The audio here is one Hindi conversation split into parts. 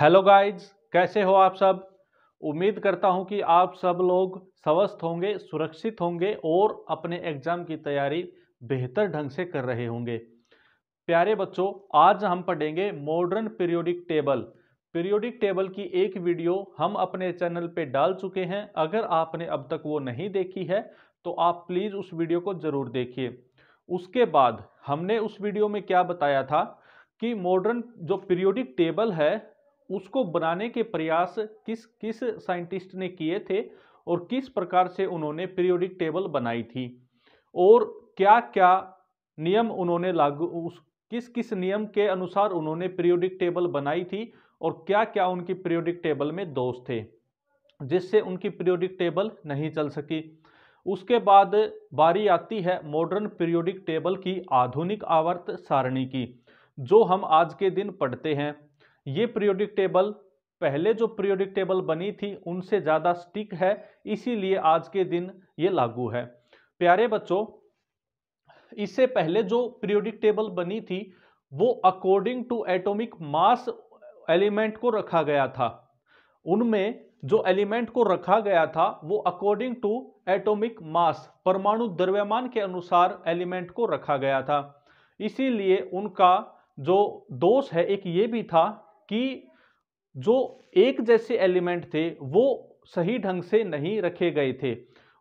हेलो गाइज, कैसे हो आप सब। उम्मीद करता हूं कि आप सब लोग स्वस्थ होंगे, सुरक्षित होंगे और अपने एग्जाम की तैयारी बेहतर ढंग से कर रहे होंगे। प्यारे बच्चों, आज हम पढ़ेंगे modern periodic table. Periodic table की एक वीडियो हम अपने चैनल पे डाल चुके हैं। अगर आपने अब तक वो नहीं देखी है तो आप प्लीज़ उस वीडियो को ज़रूर देखिए। उसके बाद हमने उस वीडियो में क्या बताया था कि मॉडर्न जो पीरियोडिक टेबल है उसको बनाने के प्रयास किस किस साइंटिस्ट ने किए थे और किस प्रकार से उन्होंने पीरियोडिक टेबल बनाई थी और क्या क्या नियम उन्होंने लागू उस किस किस नियम के अनुसार उन्होंने पीरियोडिक टेबल बनाई थी और क्या क्या उनकी पीरियोडिक टेबल में दोष थे जिससे उनकी पीरियोडिक टेबल नहीं चल सकी। उसके बाद बारी आती है मॉडर्न पीरियोडिक टेबल की आधुनिक आवर्त सारणी की, जो हम आज के दिन पढ़ते हैं। ये पीरियोडिक टेबल पहले जो पीरियोडिक टेबल बनी थी उनसे ज़्यादा स्टिक है, इसीलिए आज के दिन ये लागू है। प्यारे बच्चों, इससे पहले जो पीरियोडिक टेबल बनी थी वो according to atomic mass element को रखा गया था। उनमें जो एलिमेंट को रखा गया था वो अकॉर्डिंग टू एटॉमिक मास परमाणु द्रव्यमान के अनुसार एलिमेंट को रखा गया था। इसीलिए उनका जो दोष है एक ये भी था कि जो एक जैसे एलिमेंट थे वो सही ढंग से नहीं रखे गए थे।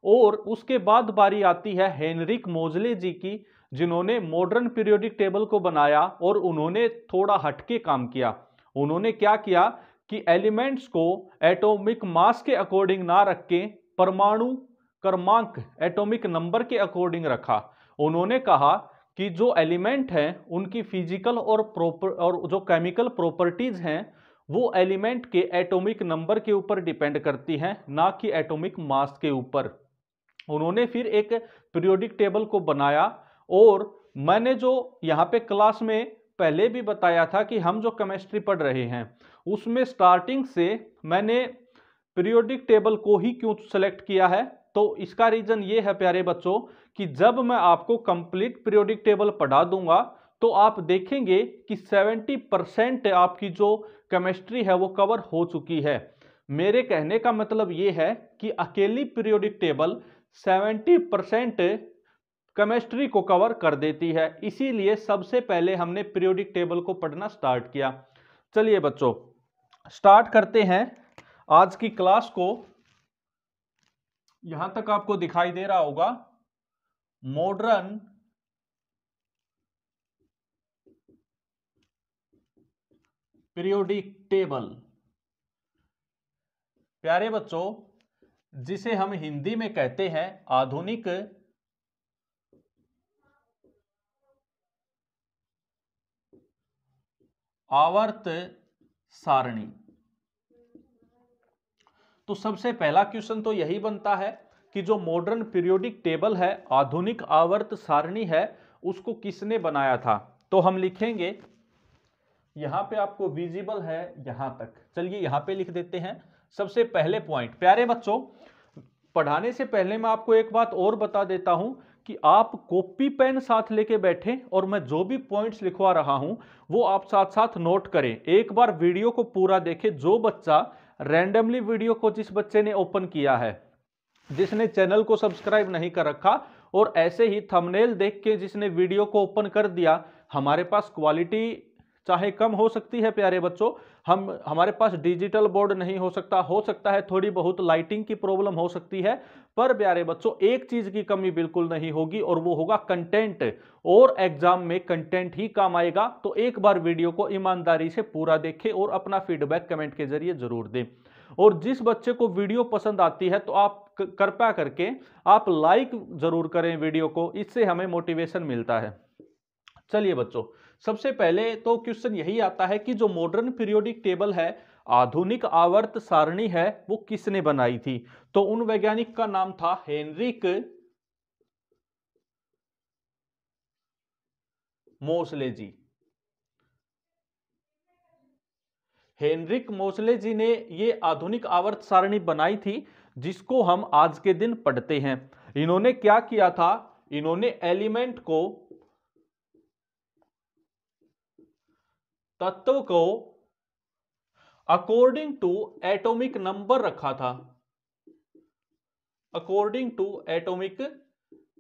और उसके बाद बारी आती है हेनरिक मोजले जी की, जिन्होंने मॉडर्न पीरियोडिक टेबल को बनाया और उन्होंने थोड़ा हटके काम किया। उन्होंने क्या किया कि एलिमेंट्स को एटॉमिक मास के अकॉर्डिंग ना रख के परमाणु क्रमांक एटॉमिक नंबर के अकॉर्डिंग रखा। उन्होंने कहा कि जो एलिमेंट हैं उनकी फिजिकल और जो केमिकल प्रॉपर्टीज हैं वो एलिमेंट के एटॉमिक नंबर के ऊपर डिपेंड करती हैं, ना कि एटॉमिक मास के ऊपर। उन्होंने फिर एक पीरियोडिक टेबल को बनाया और मैंने जो यहाँ पे क्लास में पहले भी बताया था कि हम जो केमिस्ट्री पढ़ रहे हैं उसमें स्टार्टिंग से मैंने पीरियोडिक टेबल को ही क्यों सेलेक्ट किया है, तो इसका रीजन ये है प्यारे बच्चों कि जब मैं आपको कंप्लीट पीरियोडिक टेबल पढ़ा दूंगा तो आप देखेंगे कि 70% आपकी जो केमिस्ट्री है वो कवर हो चुकी है। मेरे कहने का मतलब ये है कि अकेली पीरियोडिक टेबल 70% केमिस्ट्री को कवर कर देती है, इसीलिए सबसे पहले हमने पीरियोडिक टेबल को पढ़ना स्टार्ट किया। चलिए बच्चों, स्टार्ट करते हैं आज की क्लास को। यहां तक आपको दिखाई दे रहा होगा मॉडर्न पीरियोडिक टेबल। प्यारे बच्चों, जिसे हम हिंदी में कहते हैं आधुनिक आवर्त सारणी। तो सबसे पहला क्वेश्चन तो यही बनता है कि जो मॉडर्न पीरियोडिक टेबल है, आधुनिक आवर्त सारणी है, उसको किसने बनाया था। तो हम लिखेंगे, यहां पे आपको विजिबल है यहां तक, चलिए यहां पे लिख देते हैं। सबसे पहले पॉइंट, प्यारे बच्चों, पढ़ाने से पहले मैं आपको एक बात और बता देता हूं कि आप कॉपी पेन साथ लेके बैठें और मैं जो भी पॉइंट्स लिखवा रहा हूं वो आप साथ साथ नोट करें। एक बार वीडियो को पूरा देखें। जो बच्चा रैंडमली वीडियो को जिस बच्चे ने ओपन किया है, जिसने चैनल को सब्सक्राइब नहीं कर रखा और ऐसे ही थंबनेल देख के जिसने वीडियो को ओपन कर दिया, हमारे पास क्वालिटी चाहे कम हो सकती है प्यारे बच्चों, हमारे पास डिजिटल बोर्ड नहीं हो सकता है थोड़ी बहुत लाइटिंग की प्रॉब्लम हो सकती है, पर प्यारे बच्चों एक चीज की कमी बिल्कुल नहीं होगी और वो होगा कंटेंट। और एग्जाम में कंटेंट ही काम आएगा। तो एक बार वीडियो को ईमानदारी से पूरा देखें और अपना फीडबैक कमेंट के जरिए जरूर दें। और जिस बच्चे को वीडियो पसंद आती है तो आप कृपया करके आप लाइक जरूर करें वीडियो को, इससे हमें मोटिवेशन मिलता है। चलिए बच्चों, सबसे पहले तो क्वेश्चन यही आता है कि जो मॉडर्न पीरियोडिक टेबल है, आधुनिक आवर्त सारणी है, वो किसने बनाई थी। तो उन वैज्ञानिक का नाम था हेनरिक मोसले जी। हेनरिक मोसले जी ने ये आधुनिक आवर्त सारणी बनाई थी जिसको हम आज के दिन पढ़ते हैं। इन्होंने क्या किया था, इन्होंने एलिमेंट को, तत्व को अकॉर्डिंग टू एटॉमिक नंबर रखा था, अकॉर्डिंग टू एटॉमिक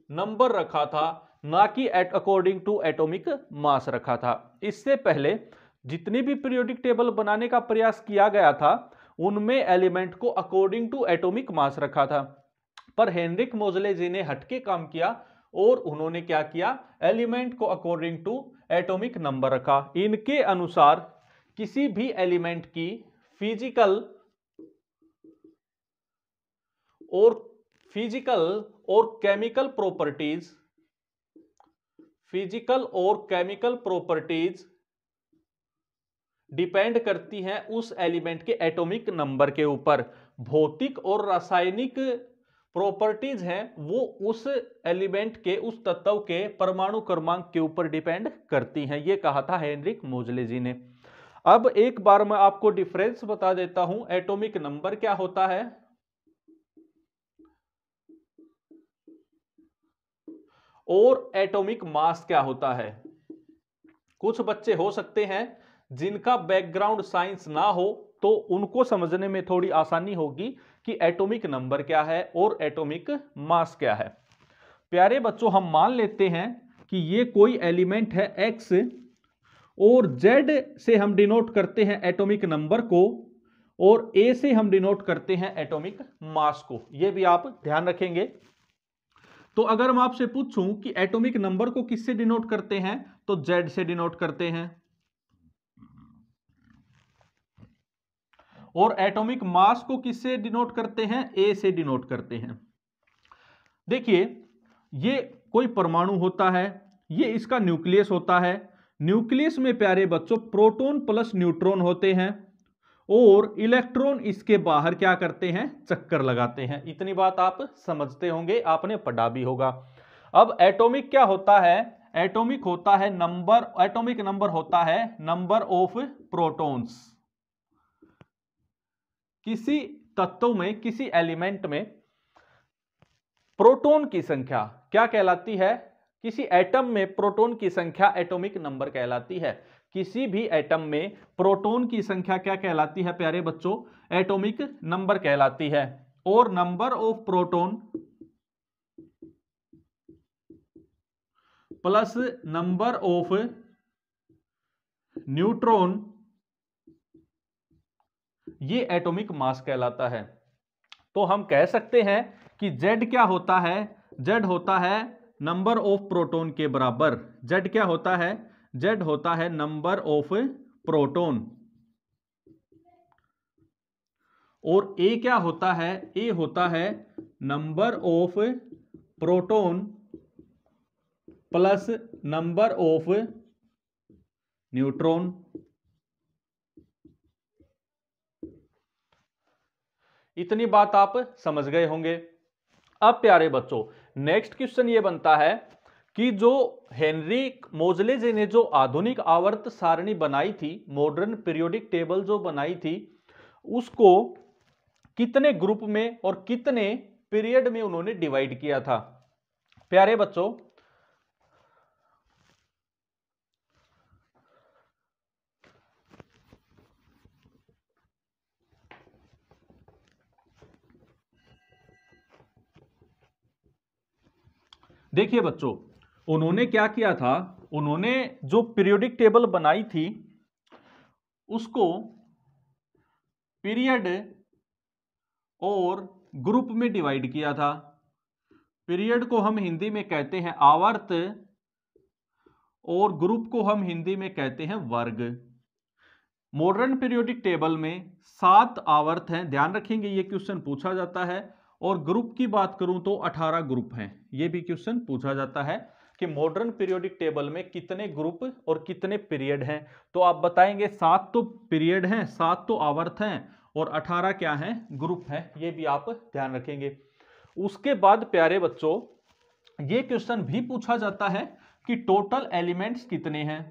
नंबर रखा था, ना कि अकॉर्डिंग टू एटॉमिक मास रखा था। इससे पहले जितनी भी पीरियोडिक टेबल बनाने का प्रयास किया गया था उनमें एलिमेंट को अकॉर्डिंग टू एटॉमिक मास रखा था, पर हेनरिक मोजले जी ने हटके काम किया और उन्होंने क्या किया, एलिमेंट को अकॉर्डिंग टू एटॉमिक नंबर रखा। इनके अनुसार किसी भी एलिमेंट की फिजिकल और केमिकल प्रॉपर्टीज डिपेंड करती हैं उस एलिमेंट के एटॉमिक नंबर के ऊपर। भौतिक और रासायनिक प्रॉपर्टीज हैं वो उस एलिमेंट के, उस तत्व के परमाणु क्रमांक के ऊपर डिपेंड करती हैं। ये कहा था हेनरिक मोजले जी ने। अब एक बार मैं आपको डिफरेंस बता देता हूं, एटॉमिक नंबर क्या होता है और एटॉमिक मास क्या होता है। कुछ बच्चे हो सकते हैं जिनका बैकग्राउंड साइंस ना हो तो उनको समझने में थोड़ी आसानी होगी कि एटॉमिक नंबर क्या है और एटॉमिक मास क्या है। प्यारे बच्चों, हम मान लेते हैं कि ये कोई एलिमेंट है X और Z से हम डिनोट करते हैं एटॉमिक नंबर को और A से हम डिनोट करते हैं एटॉमिक मास को। ये भी आप ध्यान रखेंगे। तो अगर मैं आपसे पूछूं कि एटॉमिक नंबर को किससे डिनोट करते हैं तो Z से डिनोट करते हैं, और एटॉमिक मास को किससे डिनोट करते हैं, A से डिनोट करते हैं। देखिए, ये कोई परमाणु होता है, ये इसका न्यूक्लियस होता है। न्यूक्लियस में प्यारे बच्चों प्रोटॉन प्लस न्यूट्रॉन होते हैं और इलेक्ट्रॉन इसके बाहर क्या करते हैं, चक्कर लगाते हैं। इतनी बात आप समझते होंगे, आपने पढ़ा भी होगा। अब एटॉमिक क्या होता है, एटॉमिक होता है नंबर, एटॉमिक नंबर होता है नंबर ऑफ प्रोटॉन्स। किसी तत्व में, किसी एलिमेंट में प्रोटॉन की संख्या क्या कहलाती है, किसी एटम में प्रोटॉन की संख्या एटॉमिक नंबर कहलाती है। किसी भी एटम में प्रोटॉन की संख्या क्या कहलाती है प्यारे बच्चों, एटॉमिक नंबर कहलाती है। और number of proton plus number of neutron, ये एटॉमिक मास कहलाता है। तो हम कह सकते हैं कि Z क्या होता है, Z होता है नंबर ऑफ प्रोटॉन के बराबर। Z क्या होता है, Z होता है नंबर ऑफ प्रोटॉन। और A क्या होता है, A होता है number of proton plus number of neutron. इतनी बात आप समझ गए होंगे। अब प्यारे बच्चों, नेक्स्ट क्वेश्चन ये बनता है कि जो हेनरिक मोजले जी ने जो आधुनिक आवर्त सारणी बनाई थी, मॉडर्न पीरियोडिक टेबल जो बनाई थी, उसको कितने ग्रुप में और कितने पीरियड में उन्होंने डिवाइड किया था। प्यारे बच्चों, देखिए बच्चों, उन्होंने क्या किया था, उन्होंने जो पीरियोडिक टेबल बनाई थी उसको पीरियड और ग्रुप में डिवाइड किया था। पीरियड को हम हिंदी में कहते हैं आवर्त और ग्रुप को हम हिंदी में कहते हैं वर्ग। मॉडर्न पीरियोडिक टेबल में 7 आवर्त हैं, ध्यान रखेंगे ये क्वेश्चन पूछा जाता है। और ग्रुप की बात करूं तो 18 ग्रुप हैं, ये भी क्वेश्चन पूछा जाता है कि मॉडर्न पीरियोडिक टेबल में कितने ग्रुप और कितने पीरियड हैं। तो आप बताएंगे 7 तो पीरियड हैं, 7 तो आवर्त हैं और 18 क्या हैं, ग्रुप हैं। ये भी आप ध्यान रखेंगे। उसके बाद प्यारे बच्चों, ये क्वेश्चन भी पूछा जाता है कि टोटल एलिमेंट्स कितने हैं।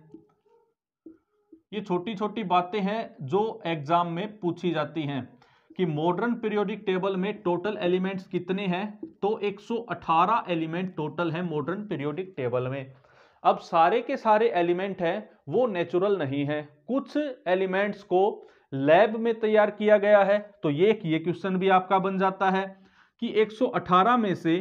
ये छोटी छोटी बातें हैं जो एग्जाम में पूछी जाती हैं कि मॉडर्न पीरियोडिक टेबल में टोटल एलिमेंट्स कितने हैं। तो 118 एलिमेंट टोटल हैं मॉडर्न पीरियोडिक टेबल में। अब सारे के सारे एलिमेंट हैं वो नेचुरल नहीं है, कुछ एलिमेंट्स को लैब में तैयार किया गया है। तो ये क्वेश्चन भी आपका बन जाता है कि 118 में से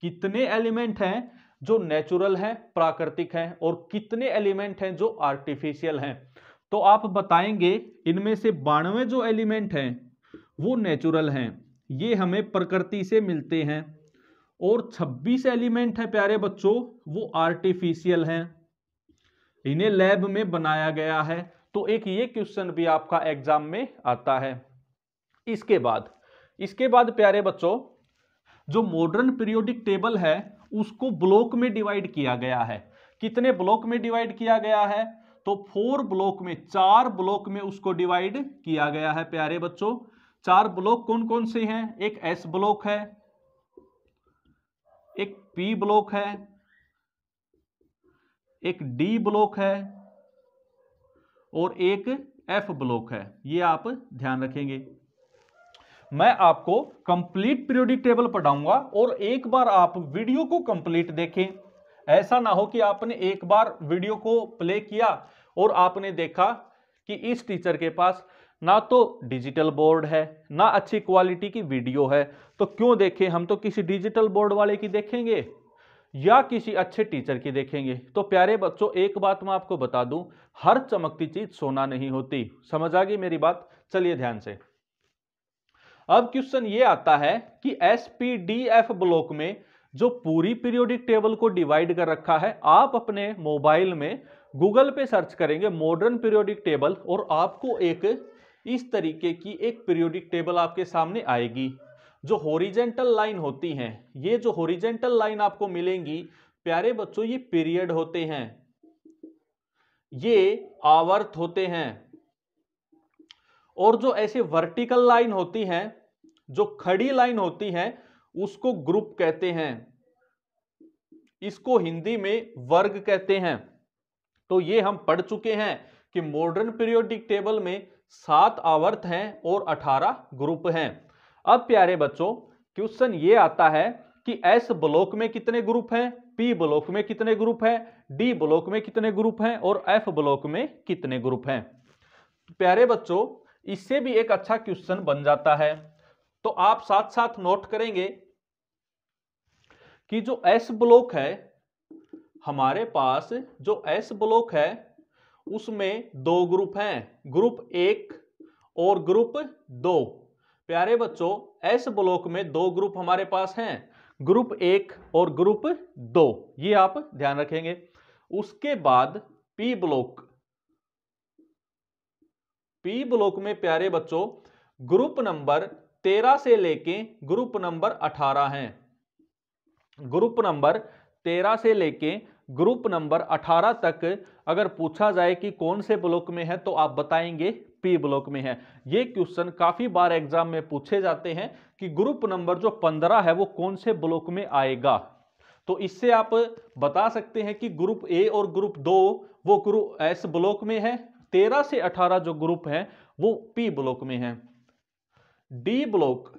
कितने एलिमेंट हैं जो नेचुरल हैं, प्राकृतिक हैं, और कितने एलिमेंट हैं जो आर्टिफिशियल हैं। तो आप बताएंगे इनमें से 92 जो एलिमेंट हैं वो नेचुरल हैं, ये हमें प्रकृति से मिलते हैं, और 26 एलिमेंट हैं प्यारे बच्चों वो आर्टिफिशियल हैं, इन्हें लैब में बनाया गया है। तो एक ये क्वेश्चन भी आपका एग्जाम में आता है। इसके बाद प्यारे बच्चों जो मॉडर्न पीरियोडिक टेबल है उसको ब्लॉक में डिवाइड किया गया है। कितने ब्लॉक में डिवाइड किया गया है? तो 4 ब्लॉक में, 4 ब्लॉक में उसको डिवाइड किया गया है प्यारे बच्चों। 4 ब्लॉक कौन कौन से हैं? एक एस ब्लॉक है, एक पी ब्लॉक है, एक डी ब्लॉक है, और एक एफ ब्लॉक है। ये आप ध्यान रखेंगे। मैं आपको कंप्लीट पीरियोडिक टेबल पढ़ाऊंगा और एक बार आप वीडियो को कंप्लीट देखें। ऐसा ना हो कि आपने एक बार वीडियो को प्ले किया और आपने देखा कि इस टीचर के पास ना तो डिजिटल बोर्ड है, ना अच्छी क्वालिटी की वीडियो है, तो क्यों देखें? हम तो किसी डिजिटल बोर्ड वाले की देखेंगे या किसी अच्छे टीचर की देखेंगे। तो प्यारे बच्चों एक बात मैं आपको बता दूं, हर चमकती चीज सोना नहीं होती। समझ आ गई मेरी बात? चलिए ध्यान से। अब क्वेश्चन ये आता है कि एसपीडीएफ ब्लॉक में जो पूरी पीरियोडिक टेबल को डिवाइड कर रखा है, आप अपने मोबाइल में गूगल पे सर्च करेंगे मॉडर्न पीरियोडिक टेबल और आपको एक इस तरीके की एक पीरियोडिक टेबल आपके सामने आएगी। जो हॉरिजेंटल लाइन होती हैं, ये जो हॉरिजेंटल लाइन आपको मिलेंगी प्यारे बच्चों, ये पीरियड होते हैं, ये आवर्त होते हैं। और जो ऐसे वर्टिकल लाइन होती हैं, जो खड़ी लाइन होती हैं, उसको ग्रुप कहते हैं, इसको हिंदी में वर्ग कहते हैं। तो ये हम पढ़ चुके हैं कि मॉडर्न पीरियोडिक टेबल में 7 आवर्त हैं और 18 ग्रुप हैं। अब प्यारे बच्चों क्वेश्चन ये आता है कि एस ब्लॉक में कितने ग्रुप हैं, पी ब्लॉक में कितने ग्रुप हैं, डी ब्लॉक में कितने ग्रुप हैं, और एफ ब्लॉक में कितने ग्रुप हैं। प्यारे बच्चों इससे भी एक अच्छा क्वेश्चन बन जाता है। तो आप साथ साथ नोट करेंगे कि जो एस ब्लॉक है, हमारे पास जो एस ब्लॉक है उसमें 2 ग्रुप हैं, ग्रुप 1 और ग्रुप 2। प्यारे बच्चों एस ब्लॉक में 2 ग्रुप हमारे पास हैं, ग्रुप 1 और ग्रुप 2, ये आप ध्यान रखेंगे। उसके बाद पी ब्लॉक में प्यारे बच्चों ग्रुप नंबर 13 से लेके ग्रुप नंबर 18 हैं। ग्रुप नंबर 13 से लेके ग्रुप नंबर 18 तक अगर पूछा जाए कि कौन से ब्लॉक में है तो आप बताएंगे पी ब्लॉक में है। ये क्वेश्चन काफी बार एग्जाम में पूछे जाते हैं कि ग्रुप नंबर जो 15 है वो कौन से ब्लॉक में आएगा। तो इससे आप बता सकते हैं कि ग्रुप ए और ग्रुप 2 वो ग्रुप एस ब्लॉक में है, 13 से 18 जो ग्रुप है वो पी ब्लॉक में है। डी ब्लॉक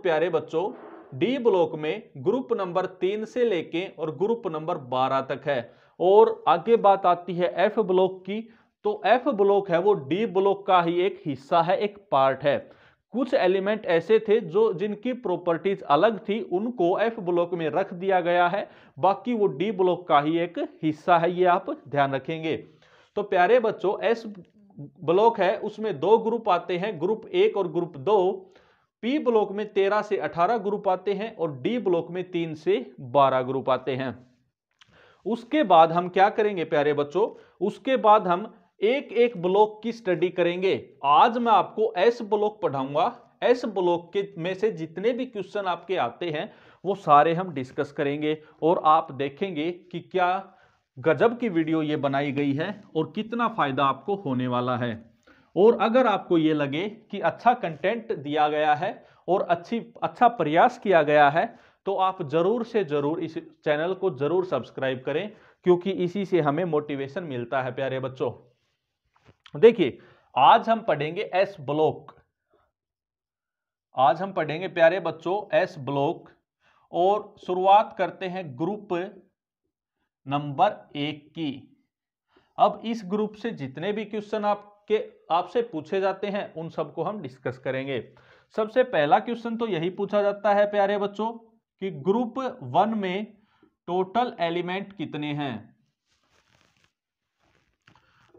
प्यारे बच्चों डी ब्लॉक में ग्रुप नंबर 3 से लेके और ग्रुप नंबर 12 तक है। और आगे बात आती है एफ ब्लॉक की, तो एफ ब्लॉक है वो डी ब्लॉक का ही एक हिस्सा है, एक पार्ट है। कुछ एलिमेंट ऐसे थे जो जिनकी प्रॉपर्टीज अलग थी, उनको एफ ब्लॉक में रख दिया गया है, बाकी वो डी ब्लॉक का ही एक हिस्सा है, ये आप ध्यान रखेंगे। तो प्यारे बच्चों एस ब्लॉक है उसमें 2 ग्रुप आते हैं, ग्रुप 1 और ग्रुप 2। पी ब्लॉक में 13 से 18 ग्रुप आते हैं और डी ब्लॉक में 3 से 12 ग्रुप आते हैं। उसके बाद हम क्या करेंगे प्यारे बच्चों, उसके बाद हम एक एक ब्लॉक की स्टडी करेंगे। आज मैं आपको एस ब्लॉक पढ़ाऊंगा, एस ब्लॉक के में से जितने भी क्वेश्चन आपके आते हैं वो सारे हम डिस्कस करेंगे और आप देखेंगे कि क्या गजब की वीडियो ये बनाई गई है और कितना फायदा आपको होने वाला है। और अगर आपको ये लगे कि अच्छा कंटेंट दिया गया है और अच्छा प्रयास किया गया है तो आप जरूर से जरूर इस चैनल को जरूर सब्सक्राइब करें, क्योंकि इसी से हमें मोटिवेशन मिलता है। प्यारे बच्चों देखिए आज हम पढ़ेंगे एस ब्लॉक, आज हम पढ़ेंगे प्यारे बच्चों एस ब्लॉक। और शुरुआत करते हैं ग्रुप नंबर 1 की। अब इस ग्रुप से जितने भी क्वेश्चन आप आपसे पूछे जाते हैं उन सबको हम डिस्कस करेंगे। सबसे पहला क्वेश्चन तो यही पूछा जाता है प्यारे बच्चों कि ग्रुप 1 में टोटल एलिमेंट कितने हैं।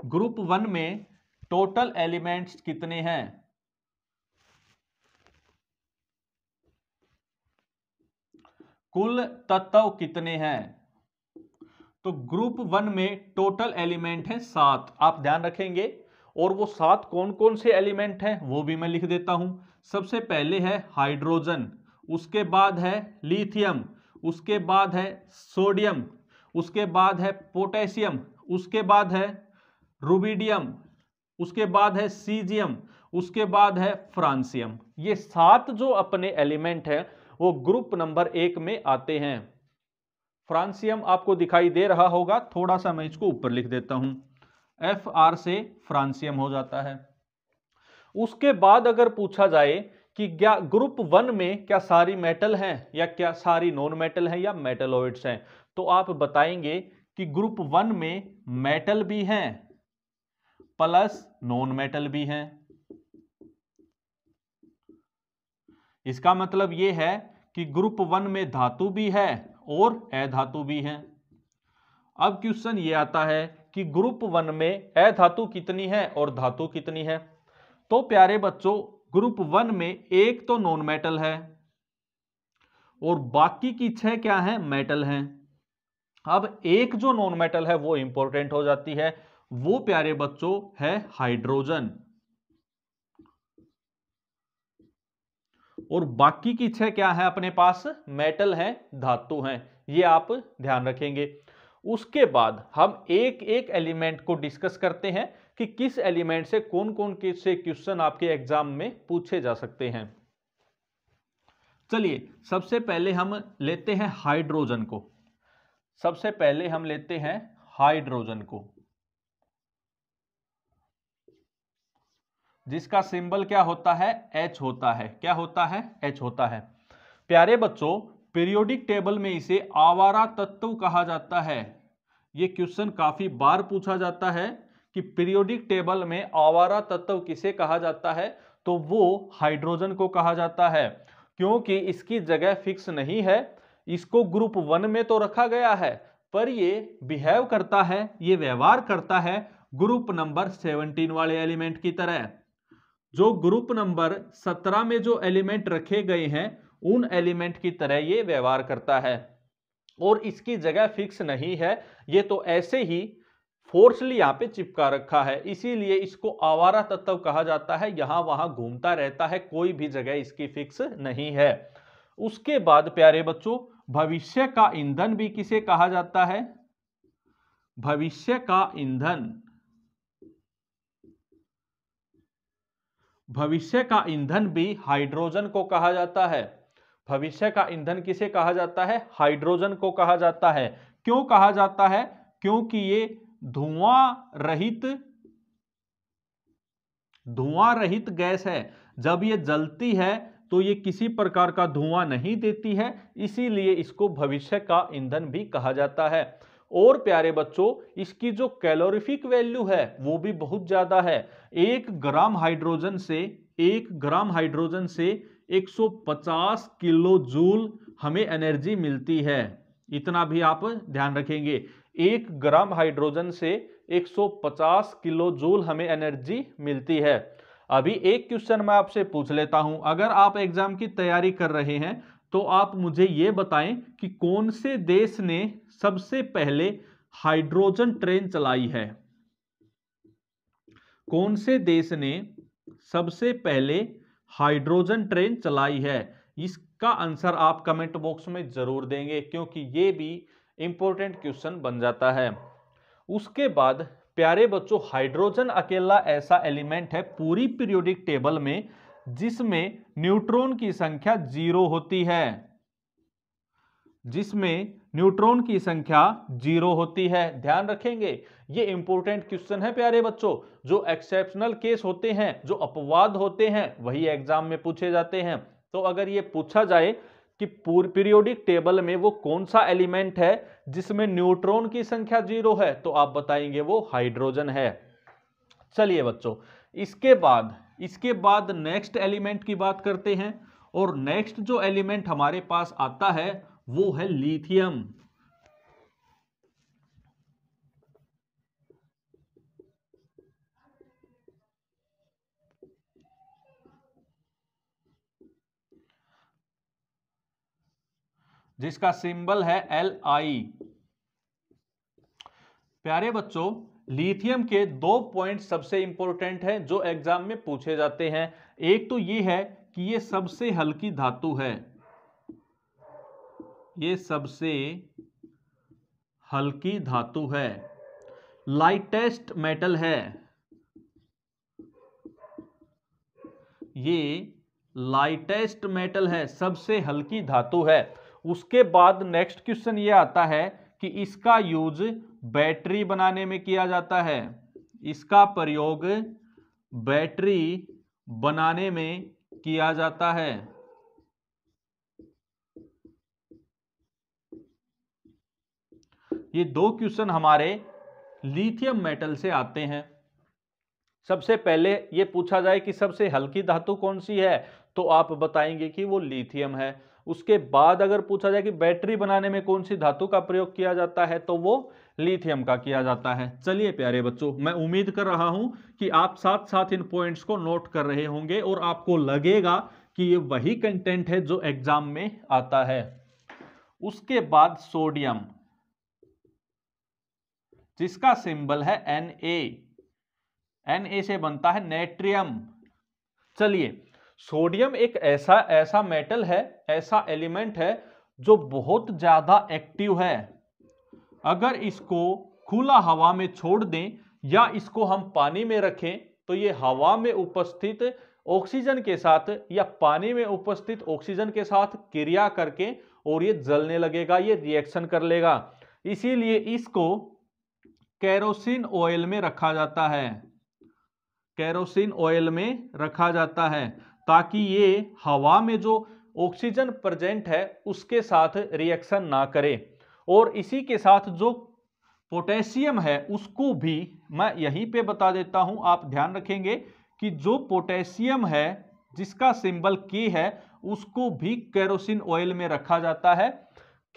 ग्रुप 1 में टोटल एलिमेंट्स कितने हैं। कुल तत्व कितने हैं। तो ग्रुप 1 में टोटल एलिमेंट है 7, आप ध्यान रखेंगे। और वो 7 कौन कौन से एलिमेंट हैं वो भी मैं लिख देता हूं। सबसे पहले है हाइड्रोजन, उसके बाद है लिथियम, उसके बाद है सोडियम, उसके बाद है पोटेशियम, उसके बाद है रुबिडियम, उसके बाद है सीजियम, उसके बाद है फ्रांसियम। ये 7 जो अपने एलिमेंट हैं वो ग्रुप नंबर 1 में आते हैं। फ्रांसियम आपको दिखाई दे रहा होगा, थोड़ा सा मैं इसको ऊपर लिख देता हूं, FR से फ्रांसियम हो जाता है। उसके बाद अगर पूछा जाए कि क्या ग्रुप 1 में क्या सारी मेटल हैं या क्या सारी नॉन मेटल हैं या मेटलॉइड्स हैं, तो आप बताएंगे कि ग्रुप 1 में मेटल भी हैं प्लस नॉन मेटल भी हैं। इसका मतलब यह है कि ग्रुप 1 में धातु भी है और अधातु भी है। अब क्वेश्चन ये आता है कि ग्रुप 1 में अधातु कितनी है और धातु कितनी है। तो प्यारे बच्चों ग्रुप 1 में एक तो नॉन मेटल है और बाकी की 6 क्या है, मेटल हैं। अब एक जो नॉन मेटल है वो इंपॉर्टेंट हो जाती है, वो प्यारे बच्चों है हाइड्रोजन। और बाकी की 6 क्या है अपने पास, मेटल हैं, धातु हैं। ये आप ध्यान रखेंगे। उसके बाद हम एक एक एलिमेंट को डिस्कस करते हैं कि किस एलिमेंट से कौन कौन से क्वेश्चन आपके एग्जाम में पूछे जा सकते हैं। चलिए सबसे पहले हम लेते हैं हाइड्रोजन को। सबसे पहले हम लेते हैं हाइड्रोजन को, जिसका सिंबल क्या होता है, H होता है। क्या होता है, H होता है। प्यारे बच्चों पीरियोडिक टेबल में इसे आवारा तत्व कहा जाता है। यह क्वेश्चन काफी बार पूछा जाता है कि पीरियोडिक टेबल में आवारा तत्व किसे कहा जाता है, तो वो हाइड्रोजन को कहा जाता है। क्योंकि इसकी जगह फिक्स नहीं है, इसको ग्रुप 1 में तो रखा गया है पर ये बिहेव करता है, ये व्यवहार करता है ग्रुप नंबर 17 वाले एलिमेंट की तरह। जो ग्रुप नंबर 17 में जो एलिमेंट रखे गए हैं उन एलिमेंट की तरह ये व्यवहार करता है और इसकी जगह फिक्स नहीं है, ये तो ऐसे ही फोर्सली यहां पे चिपका रखा है, इसीलिए इसको आवारा तत्व कहा जाता है। यहां वहां घूमता रहता है, कोई भी जगह इसकी फिक्स नहीं है। उसके बाद प्यारे बच्चों भविष्य का ईंधन भी किसे कहा जाता है, भविष्य का ईंधन, भविष्य का ईंधन भी हाइड्रोजन को कहा जाता है। भविष्य का ईंधन किसे कहा जाता है, हाइड्रोजन को कहा जाता है। क्यों कहा जाता है, क्योंकि ये धुआं रहित गैस है। जब ये जलती है तो ये किसी प्रकार का धुआं नहीं देती है, इसीलिए इसको भविष्य का ईंधन भी कहा जाता है। और प्यारे बच्चों इसकी जो कैलोरीफिक वैल्यू है वो भी बहुत ज्यादा है। 1 ग्राम हाइड्रोजन से 150 किलो जूल हमें एनर्जी मिलती है। इतना भी आप ध्यान रखेंगे, 1 ग्राम हाइड्रोजन से 150 किलो जूल हमें एनर्जी मिलती है। अभी एक क्वेश्चन मैं आपसे पूछ लेता हूं, अगर आप एग्जाम की तैयारी कर रहे हैं तो आप मुझे यह बताएं कि कौन से देश ने सबसे पहले हाइड्रोजन ट्रेन चलाई है। कौन से देश ने सबसे पहले हाइड्रोजन ट्रेन चलाई है, इसका आंसर आप कमेंट बॉक्स में जरूर देंगे क्योंकि यह भी इंपॉर्टेंट क्वेश्चन बन जाता है। उसके बाद प्यारे बच्चों हाइड्रोजन अकेला ऐसा एलिमेंट है पूरी पीरियोडिक टेबल में जिसमें न्यूट्रॉन की संख्या 0 होती है, जिसमें न्यूट्रॉन की संख्या 0 होती है। ध्यान रखेंगे ये इंपॉर्टेंट क्वेश्चन है प्यारे बच्चों। जो एक्सेप्शनल केस होते हैं, जो अपवाद होते हैं, वही एग्जाम में पूछे जाते हैं। तो अगर ये पूछा जाए कि पीरियोडिक टेबल में वो कौन सा एलिमेंट है जिसमें न्यूट्रॉन की संख्या 0 है, तो आप बताएंगे वो हाइड्रोजन है। चलिए बच्चों, इसके बाद नेक्स्ट एलिमेंट की बात करते हैं। और नेक्स्ट जो एलिमेंट हमारे पास आता है वो है लिथियम। जिसका सिंबल है Li। प्यारे बच्चों, लिथियम के 2 पॉइंट सबसे इंपॉर्टेंट हैं जो एग्जाम में पूछे जाते हैं। एक तो ये है कि ये सबसे हल्की धातु है, ये सबसे हल्की धातु है, लाइटेस्ट मेटल है, ये लाइटेस्ट मेटल है, सबसे हल्की धातु है। उसके बाद नेक्स्ट क्वेश्चन ये आता है कि इसका यूज बैटरी बनाने में किया जाता है, इसका प्रयोग बैटरी बनाने में किया जाता है। ये 2 क्वेश्चन हमारे लिथियम मेटल से आते हैं। सबसे पहले ये पूछा जाए कि सबसे हल्की धातु कौन सी है, तो आप बताएंगे कि वो लिथियम है। उसके बाद अगर पूछा जाए कि बैटरी बनाने में कौन सी धातु का प्रयोग किया जाता है, तो वो लिथियम का किया जाता है। चलिए प्यारे बच्चों, मैं उम्मीद कर रहा हूं कि आप साथ साथ इन पॉइंट्स को नोट कर रहे होंगे और आपको लगेगा कि ये वही कंटेंट है जो एग्जाम में आता है। उसके बाद सोडियम, जिसका सिंबल है Na से बनता है नेट्रियम। चलिए, सोडियम एक ऐसा मेटल है, ऐसा एलिमेंट है जो बहुत ज्यादा एक्टिव है। अगर इसको खुला हवा में छोड़ दें या इसको हम पानी में रखें तो ये हवा में उपस्थित ऑक्सीजन के साथ या पानी में उपस्थित ऑक्सीजन के साथ क्रिया करके और ये जलने लगेगा, ये रिएक्शन कर लेगा। इसीलिए इसको केरोसिन ऑयल में रखा जाता है, केरोसिन ऑयल में रखा जाता है, ताकि ये हवा में जो ऑक्सीजन प्रेजेंट है उसके साथ रिएक्शन ना करे। और इसी के साथ जो पोटेशियम है उसको भी मैं यहीं पे बता देता हूं, आप ध्यान रखेंगे कि जो पोटेशियम है जिसका सिंबल के है उसको भी केरोसिन ऑयल में रखा जाता है,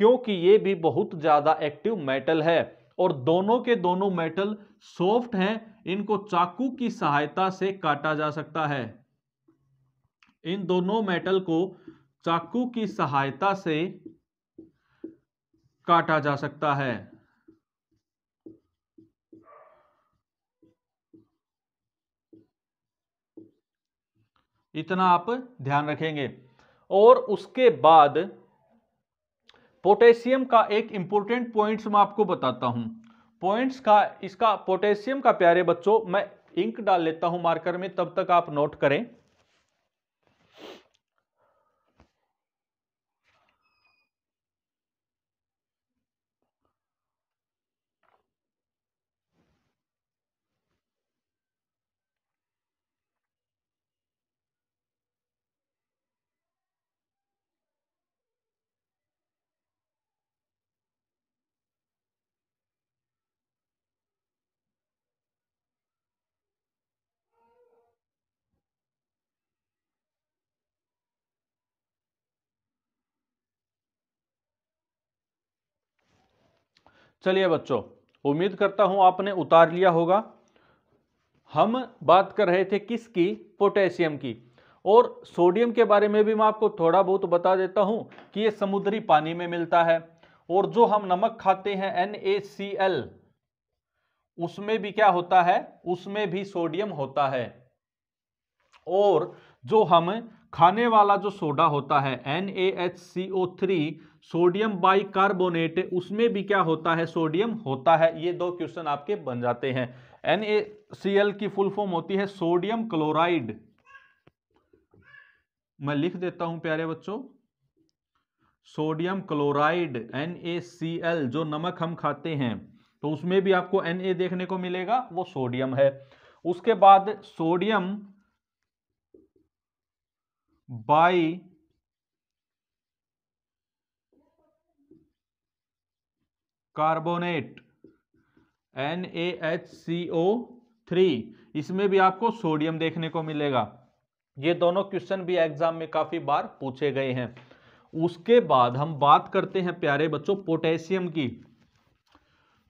क्योंकि ये भी बहुत ज्यादा एक्टिव मेटल है। और दोनों के दोनों मेटल सॉफ्ट हैं, इनको चाकू की सहायता से काटा जा सकता है, इन दोनों मेटल को चाकू की सहायता से काटा जा सकता है। इतना आप ध्यान रखेंगे। और उसके बाद पोटेशियम का एक इंपॉर्टेंट पॉइंट्स मैं आपको बताता हूं। पॉइंट्स का, इसका पोटेशियम का प्यारे बच्चों, मैं इंक डाल लेता हूं मार्कर में, तब तक आप नोट करें। चलिए बच्चों, उम्मीद करता हूं आपने उतार लिया होगा। हम बात कर रहे थे किसकी? पोटेशियम की। और सोडियम के बारे में भी मैं आपको थोड़ा बहुत बता देता हूं कि ये समुद्री पानी में मिलता है। और जो हम नमक खाते हैं NaCl, उसमें भी क्या होता है? उसमें भी सोडियम होता है। और जो हम खाने वाला जो सोडा होता है NaHCO3, सोडियम बाइकार्बोनेट, उसमें भी क्या होता है? सोडियम होता है। ये 2 क्वेश्चन आपके बन जाते हैं। NaCl की फुल फॉर्म होती है सोडियम क्लोराइड। मैं लिख देता हूं प्यारे बच्चों, सोडियम क्लोराइड NaCl, जो नमक हम खाते हैं तो उसमें भी आपको Na देखने को मिलेगा, वो सोडियम है। उसके बाद सोडियम बाई कार्बोनेट NaHCO3, 3, इसमें भी आपको सोडियम देखने को मिलेगा। ये दोनों क्वेश्चन भी एग्जाम में काफी बार पूछे गए हैं। उसके बाद हम बात करते हैं प्यारे बच्चों पोटेशियम की।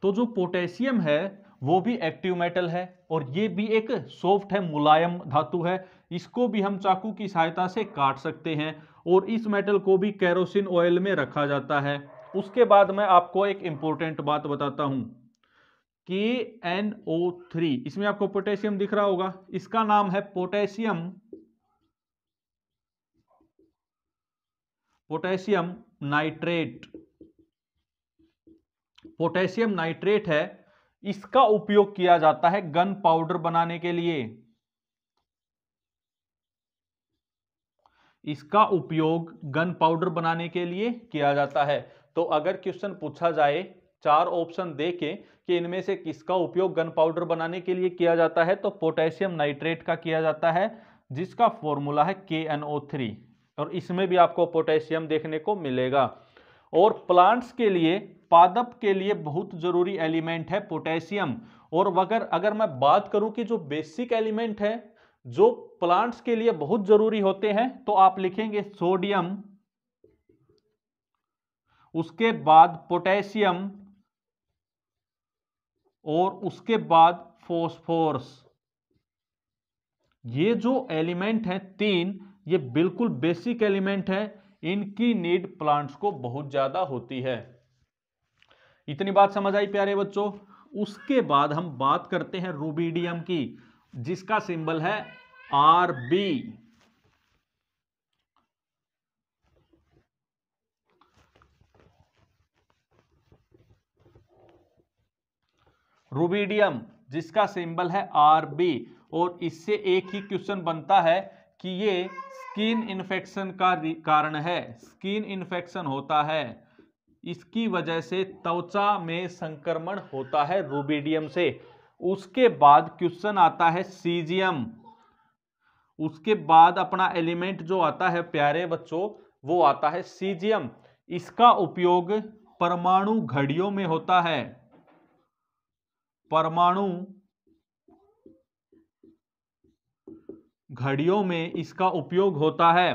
तो जो पोटेशियम है वो भी एक्टिव मेटल है और ये भी एक सॉफ्ट है, मुलायम धातु है। इसको भी हम चाकू की सहायता से काट सकते हैं और इस मेटल को भी केरोसिन ऑयल में रखा जाता है। उसके बाद मैं आपको एक इंपॉर्टेंट बात बताता हूं, KNO3, इसमें आपको पोटेशियम दिख रहा होगा, इसका नाम है पोटेशियम नाइट्रेट। पोटेशियम नाइट्रेट है, इसका उपयोग किया जाता है गन पाउडर बनाने के लिए। इसका उपयोग गन पाउडर बनाने के लिए किया जाता है। तो अगर क्वेश्चन पूछा जाए 4 ऑप्शन देके कि इनमें से किसका उपयोग गन पाउडर बनाने के लिए किया जाता है, तो पोटेशियम नाइट्रेट का किया जाता है, जिसका फॉर्मूला है KNO3 और इसमें भी आपको पोटेशियम देखने को मिलेगा। और प्लांट्स के लिए, पादप के लिए बहुत जरूरी एलिमेंट है पोटेशियम। और अगर मैं बात करूं कि जो बेसिक एलिमेंट है जो प्लांट्स के लिए बहुत जरूरी होते हैं, तो आप लिखेंगे सोडियम, उसके बाद पोटेशियम और उसके बाद फॉस्फोरस। ये जो एलिमेंट हैं 3, ये बिल्कुल बेसिक एलिमेंट है, इनकी नीड प्लांट्स को बहुत ज्यादा होती है। इतनी बात समझ आई प्यारे बच्चों। उसके बाद हम बात करते हैं रूबिडियम की, जिसका सिंबल है Rb। रूबिडियम जिसका सिंबल है Rb, और इससे एक ही क्वेश्चन बनता है कि ये स्किन इन्फेक्शन का कारण है। स्किन इन्फेक्शन होता है, इसकी वजह से त्वचा में संक्रमण होता है रूबिडियम से। उसके बाद क्वेश्चन आता है सीजियम। उसके बाद अपना एलिमेंट जो आता है प्यारे बच्चों, वो आता है सीजियम। इसका उपयोग परमाणु घड़ियों में होता है। परमाणु घड़ियों में इसका उपयोग होता है।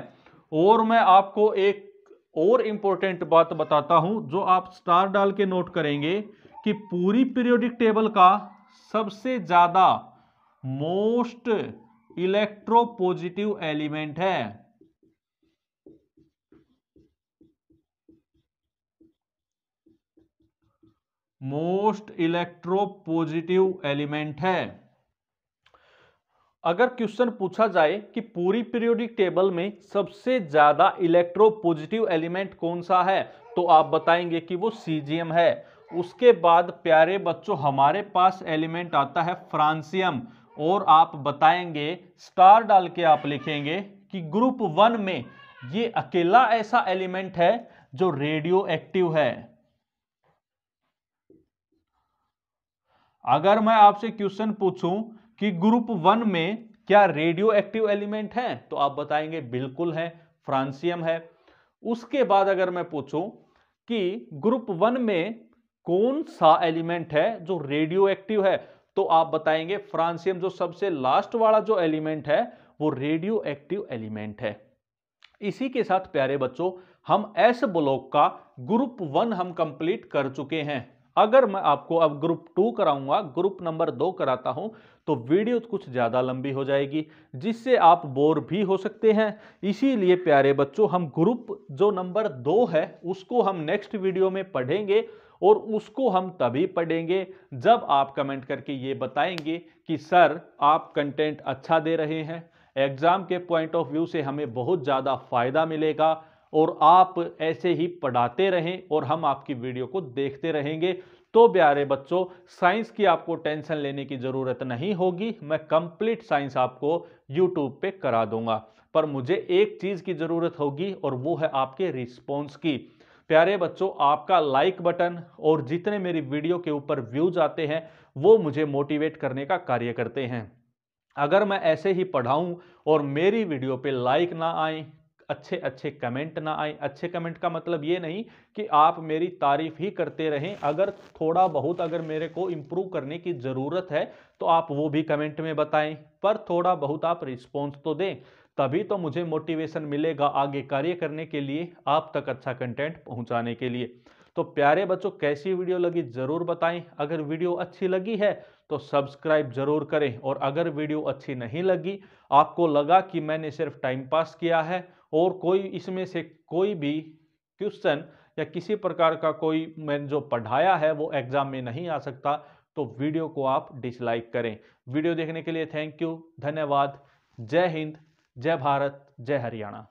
और मैं आपको एक और इंपॉर्टेंट बात बताता हूं, जो आप स्टार डाल के नोट करेंगे कि पूरी पीरियोडिक टेबल का सबसे ज्यादा मोस्ट इलेक्ट्रोपॉजिटिव एलिमेंट है। मोस्ट इलेक्ट्रोपॉजिटिव एलिमेंट है। अगर क्वेश्चन पूछा जाए कि पूरी पीरियोडिक टेबल में सबसे ज्यादा इलेक्ट्रोपॉजिटिव एलिमेंट कौन सा है, तो आप बताएंगे कि वो सीजियम है। उसके बाद प्यारे बच्चों हमारे पास एलिमेंट आता है फ्रांसियम, और आप बताएंगे, स्टार डाल के आप लिखेंगे कि ग्रुप 1 में ये अकेला ऐसा एलिमेंट है जो रेडियो एक्टिव है। अगर मैं आपसे क्वेश्चन पूछूं कि ग्रुप 1 में क्या रेडियो एक्टिव एलिमेंट है, तो आप बताएंगे बिल्कुल है, फ्रांसियम है। उसके बाद अगर मैं पूछूं कि ग्रुप 1 में कौन सा एलिमेंट है जो रेडियो एक्टिव है, तो आप बताएंगे फ्रांसियम। जो सबसे लास्ट वाला जो एलिमेंट है वो रेडियो एक्टिव एलिमेंट है। इसी के साथ प्यारे बच्चों हम एस ब्लॉक का ग्रुप 1 हम कंप्लीट कर चुके हैं। अगर मैं आपको अब ग्रुप 2 कराऊंगा, ग्रुप नंबर 2 कराता हूं, तो वीडियो कुछ ज्यादा लंबी हो जाएगी, जिससे आप बोर भी हो सकते हैं। इसीलिए प्यारे बच्चों हम ग्रुप जो नंबर 2 है उसको हम नेक्स्ट वीडियो में पढ़ेंगे, और उसको हम तभी पढ़ेंगे जब आप कमेंट करके ये बताएंगे कि सर आप कंटेंट अच्छा दे रहे हैं, एग्जाम के पॉइंट ऑफ व्यू से हमें बहुत ज़्यादा फायदा मिलेगा, और आप ऐसे ही पढ़ाते रहें और हम आपकी वीडियो को देखते रहेंगे। तो प्यारे बच्चों साइंस की आपको टेंशन लेने की ज़रूरत नहीं होगी, मैं कंप्लीट साइंस आपको यूट्यूब पे करा दूंगा। पर मुझे एक चीज़ की ज़रूरत होगी, और वो है आपके रिस्पॉन्स की। प्यारे बच्चों आपका लाइक बटन और जितने मेरी वीडियो के ऊपर व्यूज आते हैं वो मुझे मोटिवेट करने का कार्य करते हैं। अगर मैं ऐसे ही पढ़ाऊं और मेरी वीडियो पे लाइक ना आए, अच्छे अच्छे कमेंट ना आए, अच्छे कमेंट का मतलब ये नहीं कि आप मेरी तारीफ ही करते रहें, अगर थोड़ा बहुत अगर मेरे को इम्प्रूव करने की ज़रूरत है तो तो आप वो भी कमेंट में बताएं, पर थोड़ा बहुत आप रिस्पॉन्स तो दें, तभी तो मुझे मोटिवेशन मिलेगा आगे कार्य करने के लिए, आप तक अच्छा कंटेंट पहुंचाने के लिए। तो प्यारे बच्चों, कैसी वीडियो लगी जरूर बताएं। अगर वीडियो अच्छी लगी है तो सब्सक्राइब जरूर करें, और अगर वीडियो अच्छी नहीं लगी, आपको लगा कि मैंने सिर्फ टाइम पास किया है और कोई इसमें से कोई भी क्वेश्चन या किसी प्रकार का कोई मैंने जो पढ़ाया है वो एग्जाम में नहीं आ सकता, तो वीडियो को आप डिसलाइक करें। वीडियो देखने के लिए थैंक यू, धन्यवाद। जय हिंद, जय भारत, जय हरियाणा।